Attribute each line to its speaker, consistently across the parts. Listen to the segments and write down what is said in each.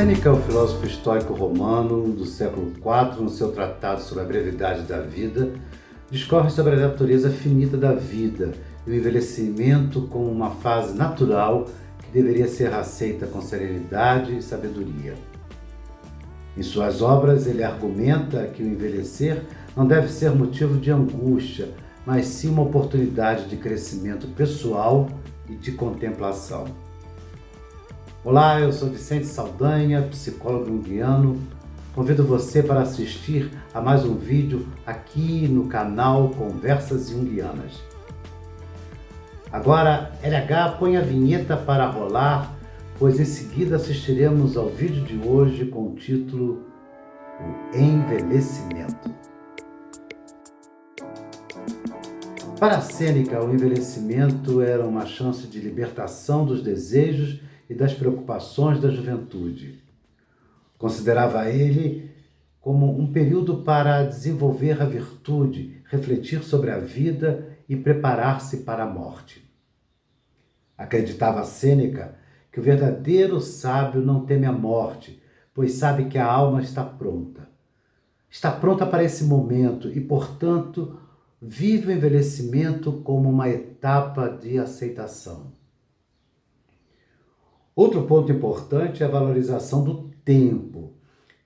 Speaker 1: Sêneca, o filósofo estoico romano do século IV, no seu tratado sobre a brevidade da vida, discorre sobre a natureza finita da vida e o envelhecimento como uma fase natural que deveria ser aceita com serenidade e sabedoria. Em suas obras, ele argumenta que o envelhecer não deve ser motivo de angústia, mas sim uma oportunidade de crescimento pessoal e de contemplação. Olá, eu sou Vicente Saldanha, psicólogo junguiano. Convido você para assistir a mais um vídeo aqui no canal Conversas Junguianas. Agora, LH, põe a vinheta para rolar, pois em seguida assistiremos ao vídeo de hoje com o título O Envelhecimento. Para Sêneca, o envelhecimento era uma chance de libertação dos desejos e das preocupações da juventude. Considerava ele como um período para desenvolver a virtude, refletir sobre a vida e preparar-se para a morte. Acreditava Sêneca que o verdadeiro sábio não teme a morte, pois sabe que a alma está pronta. Está pronta para esse momento e, portanto, vive o envelhecimento como uma etapa de aceitação. Outro ponto importante é a valorização do tempo.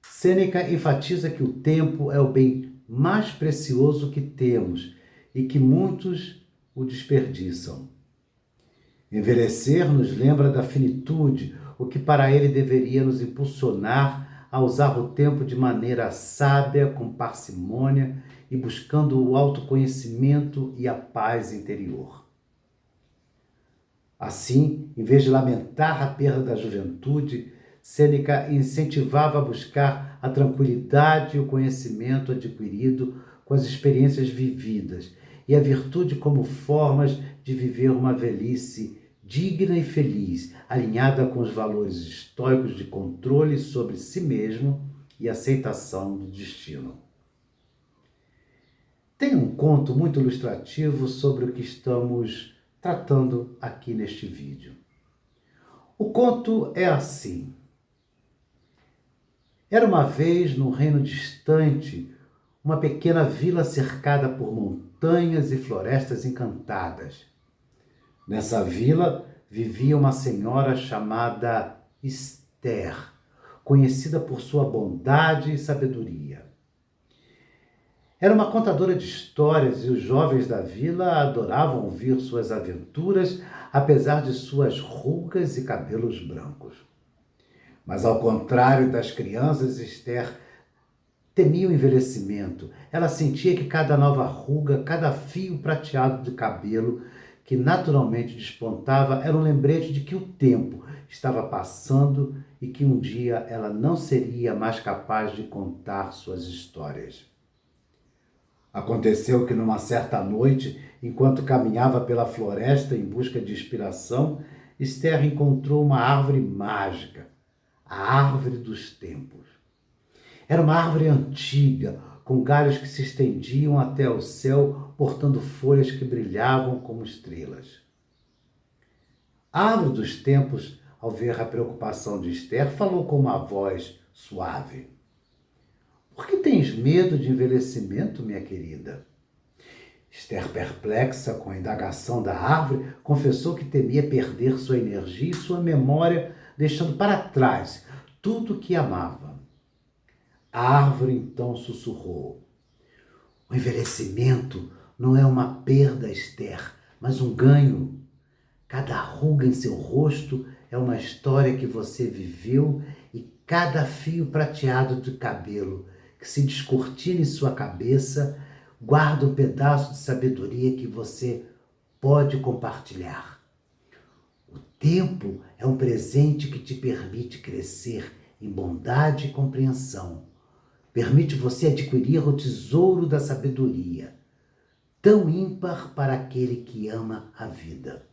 Speaker 1: Sêneca enfatiza que o tempo é o bem mais precioso que temos e que muitos o desperdiçam. Envelhecer nos lembra da finitude, o que para ele deveria nos impulsionar a usar o tempo de maneira sábia, com parcimônia e buscando o autoconhecimento e a paz interior. Assim, em vez de lamentar a perda da juventude, Sêneca incentivava a buscar a tranquilidade e o conhecimento adquirido com as experiências vividas e a virtude como formas de viver uma velhice digna e feliz, alinhada com os valores estoicos de controle sobre si mesmo e aceitação do destino. Tem um conto muito ilustrativo sobre o que estamos tratando aqui neste vídeo. O conto é assim. Era uma vez, num reino distante, uma pequena vila cercada por montanhas e florestas encantadas. Nessa vila vivia uma senhora chamada Esther, conhecida por sua bondade e sabedoria. Era uma contadora de histórias e os jovens da vila adoravam ouvir suas aventuras, apesar de suas rugas e cabelos brancos. Mas, ao contrário das crianças, Esther temia o envelhecimento. Ela sentia que cada nova ruga, cada fio prateado de cabelo que naturalmente despontava era um lembrete de que o tempo estava passando e que um dia ela não seria mais capaz de contar suas histórias. Aconteceu que numa certa noite, enquanto caminhava pela floresta em busca de inspiração, Esther encontrou uma árvore mágica, a árvore dos tempos. Era uma árvore antiga, com galhos que se estendiam até o céu, portando folhas que brilhavam como estrelas. A árvore dos tempos, ao ver a preocupação de Esther, falou com uma voz suave. Por que tens medo de envelhecimento, minha querida? Esther, perplexa com a indagação da árvore, confessou que temia perder sua energia e sua memória, deixando para trás tudo o que amava. A árvore então sussurrou. O envelhecimento não é uma perda, Esther, mas um ganho. Cada ruga em seu rosto é uma história que você viveu e cada fio prateado de cabelo que se descortina em sua cabeça guarda um pedaço de sabedoria que você pode compartilhar. O tempo é um presente que te permite crescer em bondade e compreensão. Permite você adquirir o tesouro da sabedoria, tão ímpar para aquele que ama a vida.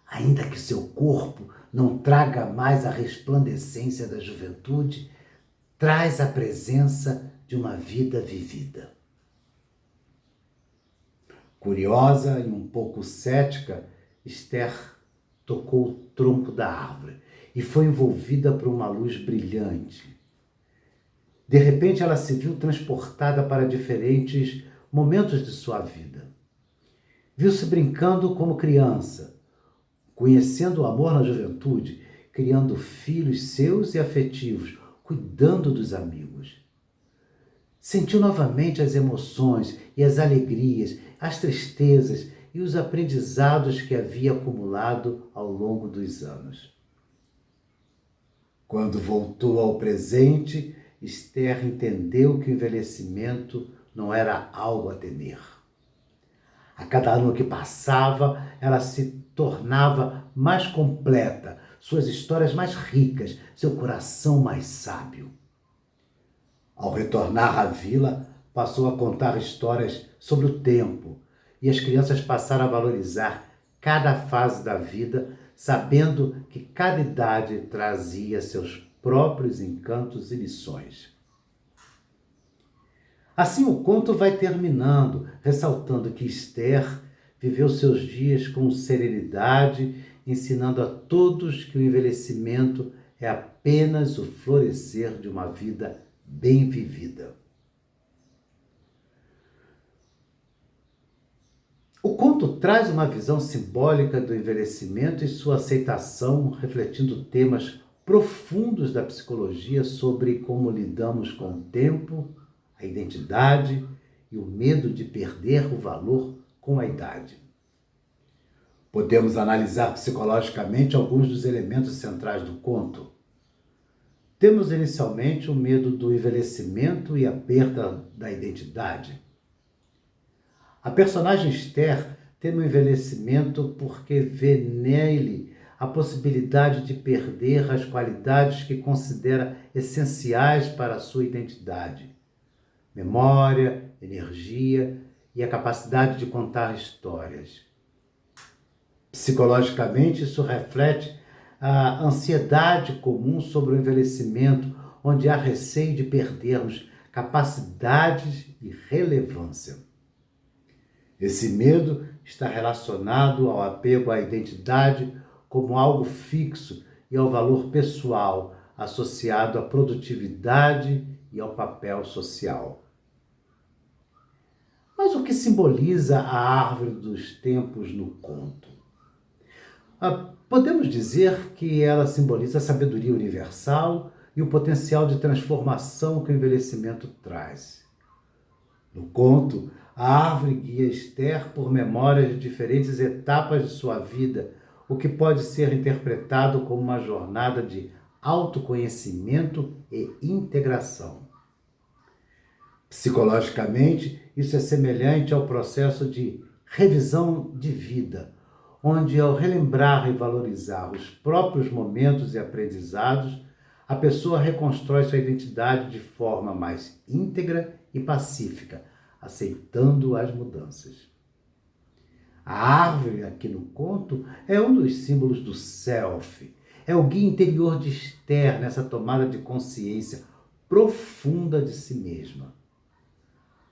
Speaker 1: Ainda que seu corpo não traga mais a resplandecência da juventude, traz a presença de uma vida vivida. Curiosa e um pouco cética, Esther tocou o tronco da árvore e foi envolvida por uma luz brilhante. De repente, ela se viu transportada para diferentes momentos de sua vida. Viu-se brincando como criança, conhecendo o amor na juventude, criando filhos seus e afetivos, cuidando dos amigos. Sentiu novamente as emoções e as alegrias, as tristezas e os aprendizados que havia acumulado ao longo dos anos. Quando voltou ao presente, Esther entendeu que o envelhecimento não era algo a temer. A cada ano que passava, ela se tornava mais completa, suas histórias mais ricas, seu coração mais sábio. Ao retornar à vila, passou a contar histórias sobre o tempo, e as crianças passaram a valorizar cada fase da vida, sabendo que cada idade trazia seus próprios encantos e lições. Assim o conto vai terminando, ressaltando que Esther viveu seus dias com serenidade, ensinando a todos que o envelhecimento é apenas o florescer de uma vida bem vivida. O conto traz uma visão simbólica do envelhecimento e sua aceitação, refletindo temas profundos da psicologia sobre como lidamos com o tempo, a identidade e o medo de perder o valor com a idade. Podemos analisar psicologicamente alguns dos elementos centrais do conto. Temos inicialmente o medo do envelhecimento e a perda da identidade. A personagem Esther teme o envelhecimento porque vê nele a possibilidade de perder as qualidades que considera essenciais para a sua identidade. Memória, energia e a capacidade de contar histórias. Psicologicamente, isso reflete a ansiedade comum sobre o envelhecimento, onde há receio de perdermos capacidades e relevância. Esse medo está relacionado ao apego à identidade como algo fixo e ao valor pessoal associado à produtividade e ao papel social. Mas o que simboliza a árvore dos tempos no conto? Podemos dizer que ela simboliza a sabedoria universal e o potencial de transformação que o envelhecimento traz. No conto, a árvore guia Esther por memórias de diferentes etapas de sua vida, o que pode ser interpretado como uma jornada de autoconhecimento e integração. Psicologicamente, isso é semelhante ao processo de revisão de vida, onde, ao relembrar e valorizar os próprios momentos e aprendizados, a pessoa reconstrói sua identidade de forma mais íntegra e pacífica, aceitando as mudanças. A árvore, aqui no conto, é um dos símbolos do self. É o guia interior de Esther nessa tomada de consciência profunda de si mesma.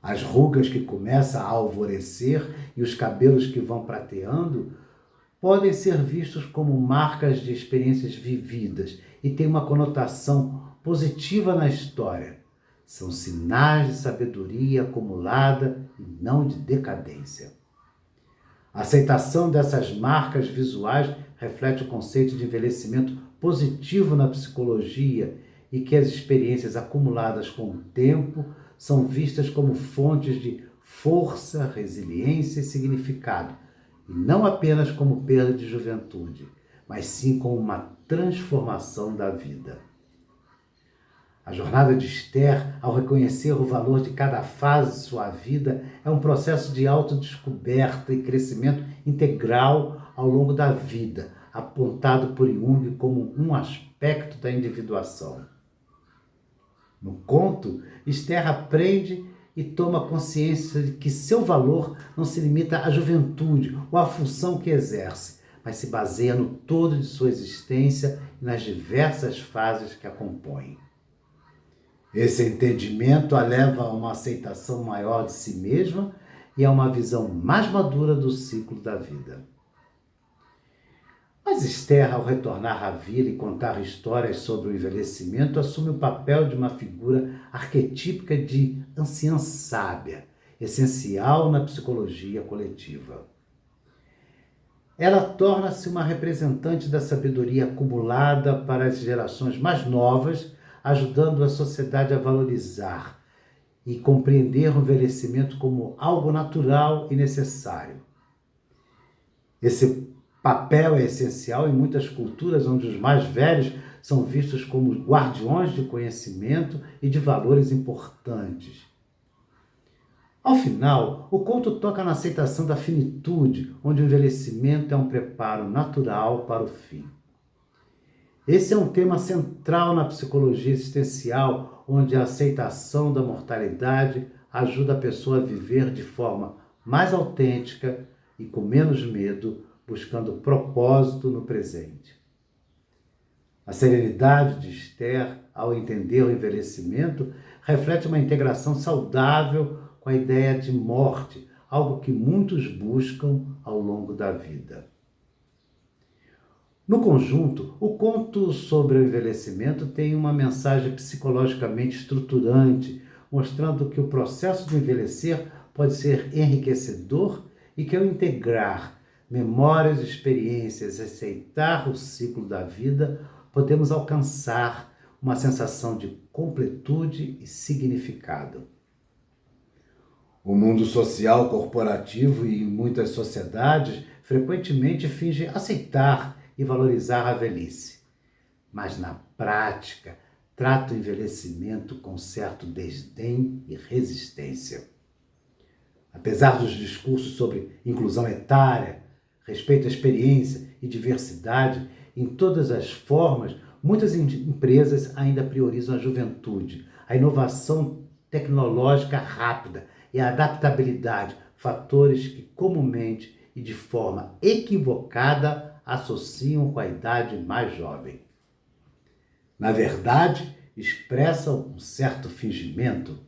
Speaker 1: As rugas que começam a alvorecer e os cabelos que vão prateando podem ser vistos como marcas de experiências vividas e têm uma conotação positiva na história. São sinais de sabedoria acumulada e não de decadência. A aceitação dessas marcas visuais reflete o conceito de envelhecimento positivo na psicologia e que as experiências acumuladas com o tempo são vistas como fontes de força, resiliência e significado, e não apenas como perda de juventude, mas sim como uma transformação da vida. A jornada de Esther, ao reconhecer o valor de cada fase de sua vida, é um processo de autodescoberta e crescimento integral ao longo da vida, apontado por Jung como um aspecto da individuação. No conto, Esther aprende e toma consciência de que seu valor não se limita à juventude ou à função que exerce, mas se baseia no todo de sua existência e nas diversas fases que a compõem. Esse entendimento a leva a uma aceitação maior de si mesma e a uma visão mais madura do ciclo da vida. Mas Esther, ao retornar à vila e contar histórias sobre o envelhecimento, assume o papel de uma figura arquetípica de anciã sábia, essencial na psicologia coletiva. Ela torna-se uma representante da sabedoria acumulada para as gerações mais novas, ajudando a sociedade a valorizar e compreender o envelhecimento como algo natural e necessário. Esse papel é essencial em muitas culturas onde os mais velhos são vistos como guardiões de conhecimento e de valores importantes. Ao final, o conto toca na aceitação da finitude, onde o envelhecimento é um preparo natural para o fim. Esse é um tema central na psicologia existencial, onde a aceitação da mortalidade ajuda a pessoa a viver de forma mais autêntica e com menos medo, buscando propósito no presente. A serenidade de Esther, ao entender o envelhecimento, reflete uma integração saudável com a ideia de morte, algo que muitos buscam ao longo da vida. No conjunto, o conto sobre o envelhecimento tem uma mensagem psicologicamente estruturante, mostrando que o processo de envelhecer pode ser enriquecedor e que, ao integrar memórias e experiências, aceitar o ciclo da vida, podemos alcançar uma sensação de completude e significado. O mundo social corporativo e muitas sociedades frequentemente fingem aceitar e valorizar a velhice, mas na prática trata o envelhecimento com certo desdém e resistência. Apesar dos discursos sobre inclusão etária, respeito à experiência e diversidade em todas as formas, muitas empresas ainda priorizam a juventude, a inovação tecnológica rápida e a adaptabilidade, fatores que comumente e de forma equivocada associam com a idade mais jovem. Na verdade, expressam um certo fingimento.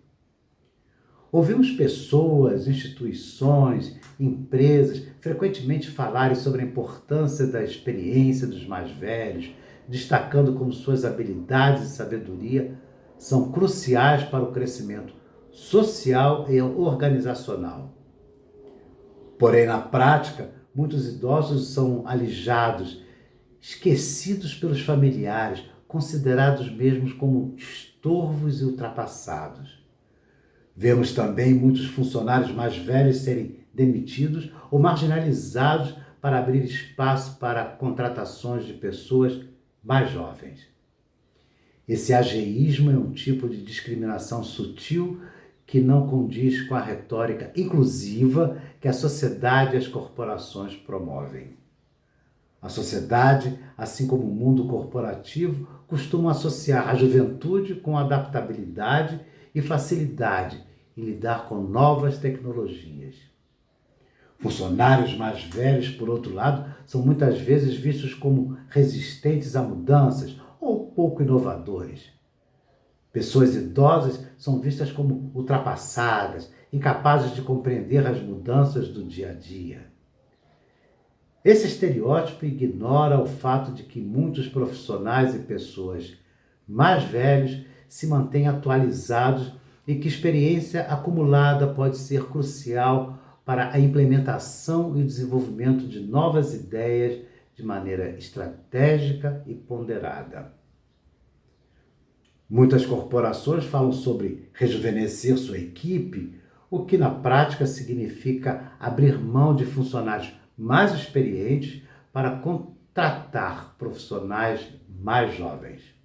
Speaker 1: Ouvimos pessoas, instituições, empresas frequentemente falarem sobre a importância da experiência dos mais velhos, destacando como suas habilidades e sabedoria são cruciais para o crescimento social e organizacional. Porém, na prática, muitos idosos são alijados, esquecidos pelos familiares, considerados mesmo como estorvos e ultrapassados. Vemos também muitos funcionários mais velhos serem demitidos ou marginalizados para abrir espaço para contratações de pessoas mais jovens. Esse ageísmo é um tipo de discriminação sutil que não condiz com a retórica inclusiva que a sociedade e as corporações promovem. A sociedade, assim como o mundo corporativo, costuma associar a juventude com adaptabilidade e facilidade em lidar com novas tecnologias. Funcionários mais velhos, por outro lado, são muitas vezes vistos como resistentes a mudanças ou pouco inovadores. Pessoas idosas são vistas como ultrapassadas, incapazes de compreender as mudanças do dia a dia. Esse estereótipo ignora o fato de que muitos profissionais e pessoas mais velhos se mantêm atualizados e que experiência acumulada pode ser crucial para a implementação e o desenvolvimento de novas ideias de maneira estratégica e ponderada. Muitas corporações falam sobre rejuvenescer sua equipe, o que na prática significa abrir mão de funcionários mais experientes para contratar profissionais mais jovens.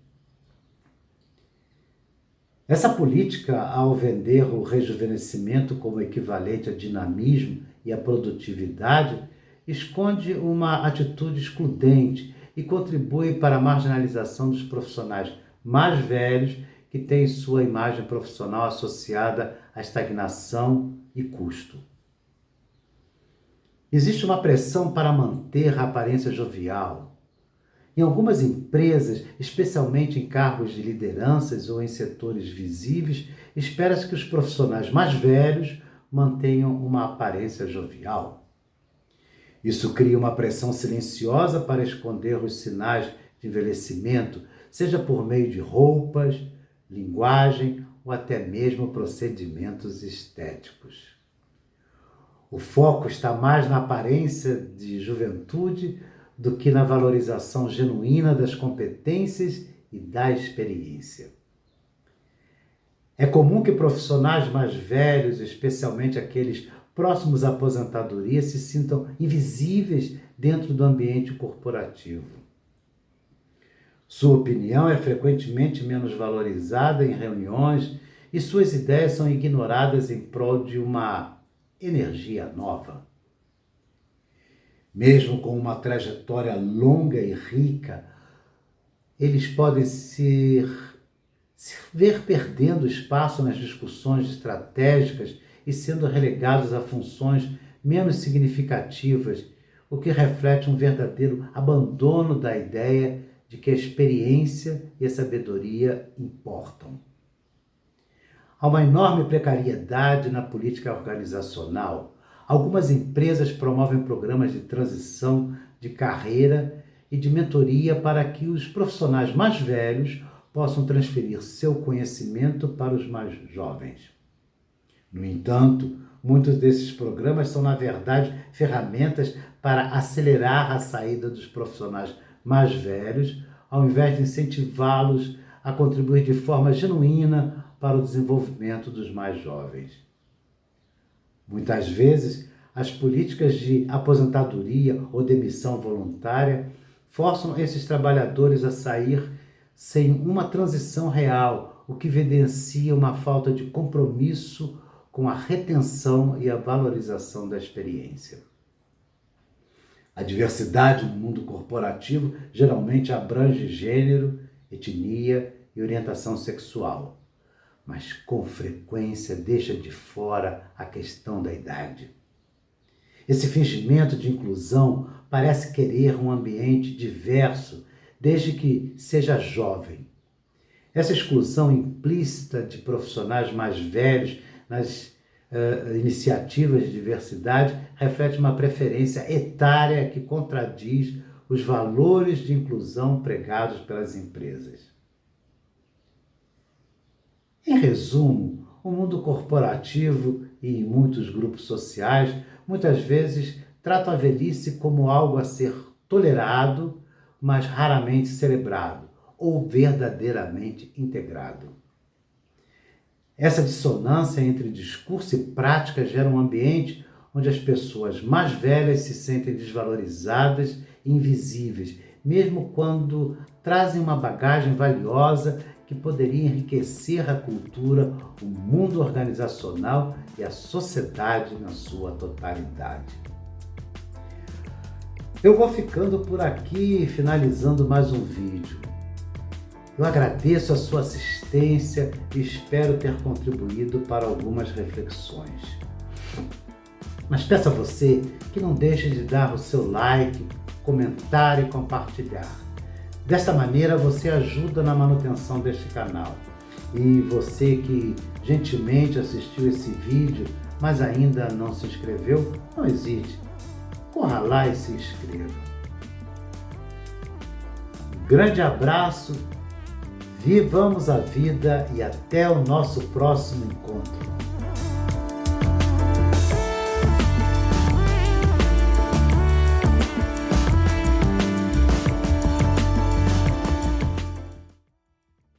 Speaker 1: Essa política, ao vender o rejuvenescimento como equivalente a dinamismo e a produtividade, esconde uma atitude excludente e contribui para a marginalização dos profissionais mais velhos que têm sua imagem profissional associada à estagnação e custo. Existe uma pressão para manter a aparência jovial. Em algumas empresas, especialmente em cargos de lideranças ou em setores visíveis, espera-se que os profissionais mais velhos mantenham uma aparência jovial. Isso cria uma pressão silenciosa para esconder os sinais de envelhecimento, seja por meio de roupas, linguagem ou até mesmo procedimentos estéticos. O foco está mais na aparência de juventude do que na valorização genuína das competências e da experiência. É comum que profissionais mais velhos, especialmente aqueles próximos à aposentadoria, se sintam invisíveis dentro do ambiente corporativo. Sua opinião é frequentemente menos valorizada em reuniões e suas ideias são ignoradas em prol de uma energia nova. Mesmo com uma trajetória longa e rica, eles podem se ver perdendo espaço nas discussões estratégicas e sendo relegados a funções menos significativas, o que reflete um verdadeiro abandono da ideia de que a experiência e a sabedoria importam. Há uma enorme precariedade na política organizacional. Algumas empresas promovem programas de transição de carreira e de mentoria para que os profissionais mais velhos possam transferir seu conhecimento para os mais jovens. No entanto, muitos desses programas são, na verdade, ferramentas para acelerar a saída dos profissionais mais velhos, ao invés de incentivá-los a contribuir de forma genuína para o desenvolvimento dos mais jovens. Muitas vezes, as políticas de aposentadoria ou demissão voluntária forçam esses trabalhadores a sair sem uma transição real, o que evidencia uma falta de compromisso com a retenção e a valorização da experiência. A diversidade no mundo corporativo geralmente abrange gênero, etnia e orientação sexual, mas com frequência deixa de fora a questão da idade. Esse fingimento de inclusão parece querer um ambiente diverso, desde que seja jovem. Essa exclusão implícita de profissionais mais velhos nas iniciativas de diversidade reflete uma preferência etária que contradiz os valores de inclusão pregados pelas empresas. Em resumo, o mundo corporativo e muitos grupos sociais muitas vezes tratam a velhice como algo a ser tolerado, mas raramente celebrado ou verdadeiramente integrado. Essa dissonância entre discurso e prática gera um ambiente onde as pessoas mais velhas se sentem desvalorizadas e invisíveis, mesmo quando trazem uma bagagem valiosa que poderia enriquecer a cultura, o mundo organizacional e a sociedade na sua totalidade. Eu vou ficando por aqui, finalizando mais um vídeo. Eu agradeço a sua assistência e espero ter contribuído para algumas reflexões. Mas peço a você que não deixe de dar o seu like, comentar e compartilhar. Desta maneira você ajuda na manutenção deste canal. E você que gentilmente assistiu esse vídeo, mas ainda não se inscreveu, não hesite. Corra lá e se inscreva. Um grande abraço, vivamos a vida e até o nosso próximo encontro.